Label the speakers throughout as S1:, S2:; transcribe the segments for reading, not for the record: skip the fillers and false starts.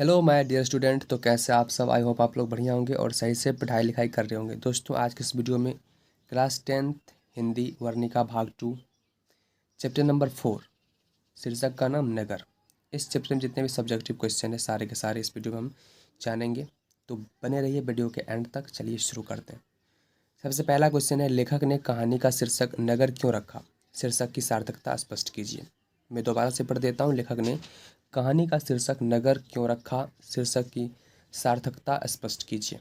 S1: Hello my dear student. तो कैसे आप सब? आई होप आप लोग बढ़िया होंगे और सही से पढ़ाई लिखाई कर रहे होंगे। दोस्तों, आज के इस वीडियो में क्लास 10th हिंदी वर्णिका भाग 2 चैप्टर नंबर 4 शीर्षक का नाम नगर। इस चैप्टर में जितने भी सब्जेक्टिव क्वेश्चन है सारे के सारे इस वीडियो में हम जानेंगे। तो बने रहिए वीडियो के एंड तक। चलिए शुरू करते हैं। सबसे पहला क्वेश्चन है, लेखक ने कहानी का शीर्षक नगर क्यों रखा? शीर्षक की सार्थकता स्पष्ट कीजिए। मैं दोबारा से पढ़ देता हूँ। लेखक ने कहानी का शीर्षक नगर क्यों रखा? शीर्षक की सार्थकता स्पष्ट कीजिए।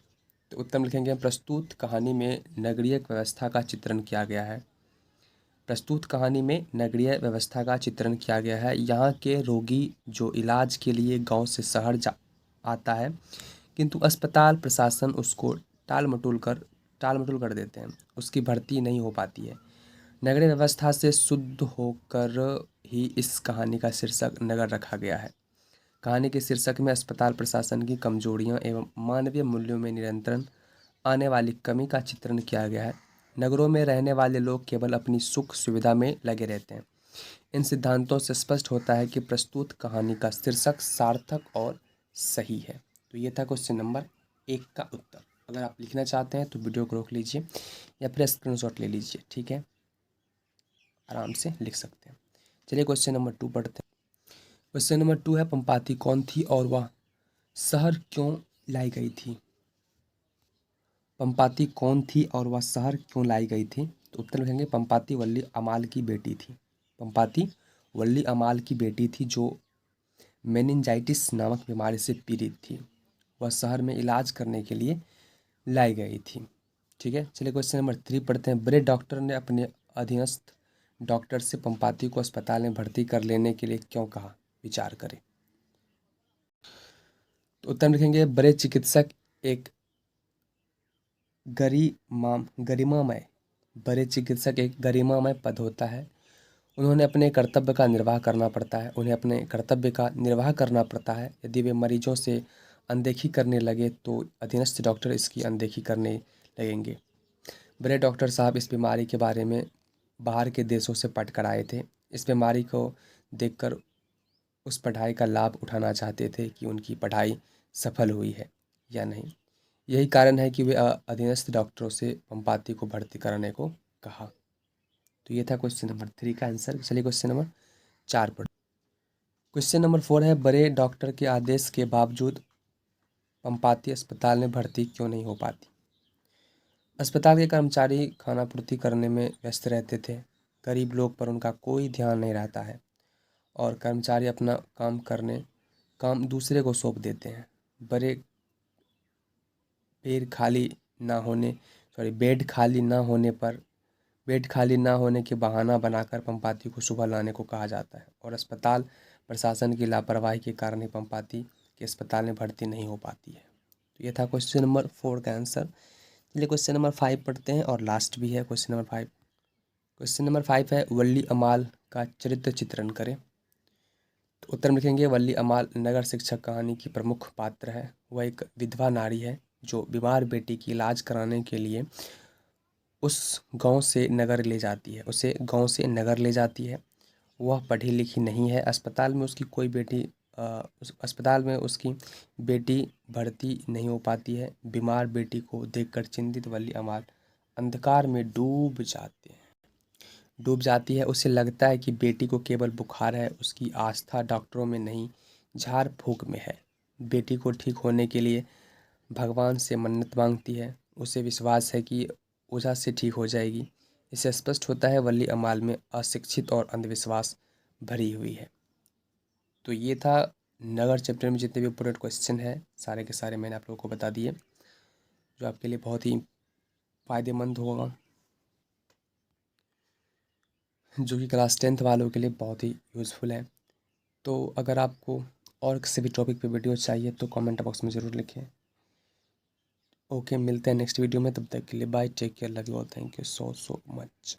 S1: तो उत्तर में लिखेंगे, प्रस्तुत कहानी में नगरीय व्यवस्था का चित्रण किया गया है। प्रस्तुत कहानी में नगरीय व्यवस्था का चित्रण किया गया है। यहाँ के रोगी जो इलाज के लिए गांव से शहर जा आता है, किंतु अस्पताल प्रशासन उसको टाल मटोल कर देते हैं। उसकी भर्ती नहीं हो पाती है। नगरीय व्यवस्था से शुद्ध होकर ही इस कहानी का शीर्षक नगर रखा गया है। कहानी के शीर्षक में अस्पताल प्रशासन की कमजोरियां एवं मानवीय मूल्यों में निरंतर आने वाली कमी का चित्रण किया गया है। नगरों में रहने वाले लोग केवल अपनी सुख सुविधा में लगे रहते हैं। इन सिद्धांतों से स्पष्ट होता है कि प्रस्तुत कहानी का शीर्षक सार्थक और सही है। तो ये था क्वेश्चन नंबर 1 का उत्तर। अगर आप लिखना चाहते हैं तो वीडियो को रोक लीजिए या फिर स्क्रीनशॉट ले लीजिए, ठीक है, आराम से लिख सकते हैं। चलिए क्वेश्चन नंबर 2 पढ़ते हैं। क्वेश्चन नंबर 2 है, पंपाती कौन थी और वह शहर क्यों लाई गई थी? पंपाती कौन थी और वह शहर क्यों लाई गई थी? तो उत्तर लिखेंगे, पंपाती वल्ली अमाल की बेटी थी। पंपाती वल्ली अमाल की बेटी थी जो मेनिंजाइटिस नामक बीमारी से पीड़ित थी। वह शहर में इलाज करने के लिए लाई गई थी। ठीक है, चलिए क्वेश्चन नंबर 3 पढ़ते हैं। बड़े डॉक्टर ने अपने अधीनस्थ डॉक्टर से पंपाती को अस्पताल में भर्ती कर लेने के लिए क्यों कहा? विचार करें। तो उत्तर लिखेंगे, बड़े चिकित्सक एक गरिमामय पद होता है। उन्हें अपने कर्तव्य का निर्वाह करना पड़ता है। यदि वे मरीजों से अनदेखी करने लगे तो अधीनस्थ डॉक्टर इसकी अनदेखी करने लगेंगे। बड़े डॉक्टर साहब इस बीमारी के बारे में बाहर के देशों से पढ़ कर आए थे। इस बीमारी को देखकर उस पढ़ाई का लाभ उठाना चाहते थे कि उनकी पढ़ाई सफल हुई है या नहीं। यही कारण है कि वे अधीनस्थ डॉक्टरों से पंपाती को भर्ती कराने को कहा। तो ये था क्वेश्चन नंबर 3 का आंसर। चलिए क्वेश्चन नंबर 4 पर। क्वेश्चन नंबर 4 है, बड़े डॉक्टर के आदेश के बावजूद पंपाती अस्पताल में भर्ती क्यों नहीं हो पाती? अस्पताल के कर्मचारी खानापूर्ति करने में व्यस्त रहते थे। गरीब लोग पर उनका कोई ध्यान नहीं रहता है और कर्मचारी अपना काम दूसरे को सौंप देते हैं। बड़े बेड खाली ना होने बेड खाली ना होने के बहाना बनाकर पंपाती को सुबह लाने को कहा जाता है और अस्पताल प्रशासन की लापरवाही के कारण ही पंपाती के अस्पताल में भर्ती नहीं हो पाती है। तो ये था क्वेश्चन नंबर 4 का आंसर। चलिए क्वेश्चन नंबर 5 पढ़ते हैं और लास्ट भी है क्वेश्चन नंबर 5। क्वेश्चन नंबर 5 है, वल्ली अमाल का चरित्र चित्रण करें। तो उत्तर में लिखेंगे, वल्ली अमाल नगर शिक्षक कहानी की प्रमुख पात्र है। वह एक विधवा नारी है जो बीमार बेटी की इलाज कराने के लिए उसे गांव से नगर ले जाती है। वह पढ़ी लिखी नहीं है। अस्पताल में उसकी बेटी भर्ती नहीं हो पाती है। बीमार बेटी को देखकर चिंतित वल्ली अमाल अंधकार में डूब जाती है। उसे लगता है कि बेटी को केवल बुखार है। उसकी आस्था डॉक्टरों में नहीं, झाड़ फूक में है। बेटी को ठीक होने के लिए भगवान से मन्नत मांगती है। उसे विश्वास है कि ओझा से ठीक हो जाएगी। इससे स्पष्ट होता है वल्ली अमाल में अशिक्षित और अंधविश्वास भरी हुई है। तो ये था नगर चैप्टर में जितने भी इंपोर्टेंट क्वेश्चन है सारे के सारे मैंने आप लोगों को बता दिए, जो आपके लिए बहुत ही फ़ायदेमंद होगा, जो कि क्लास 10th वालों के लिए बहुत ही यूज़फुल है। तो अगर आपको और किसी भी टॉपिक पे वीडियो चाहिए तो कमेंट बॉक्स में ज़रूर लिखें। ओके, मिलते हैं नेक्स्ट वीडियो में। तब तक के लिए bye, take care, love you all, thank you so much.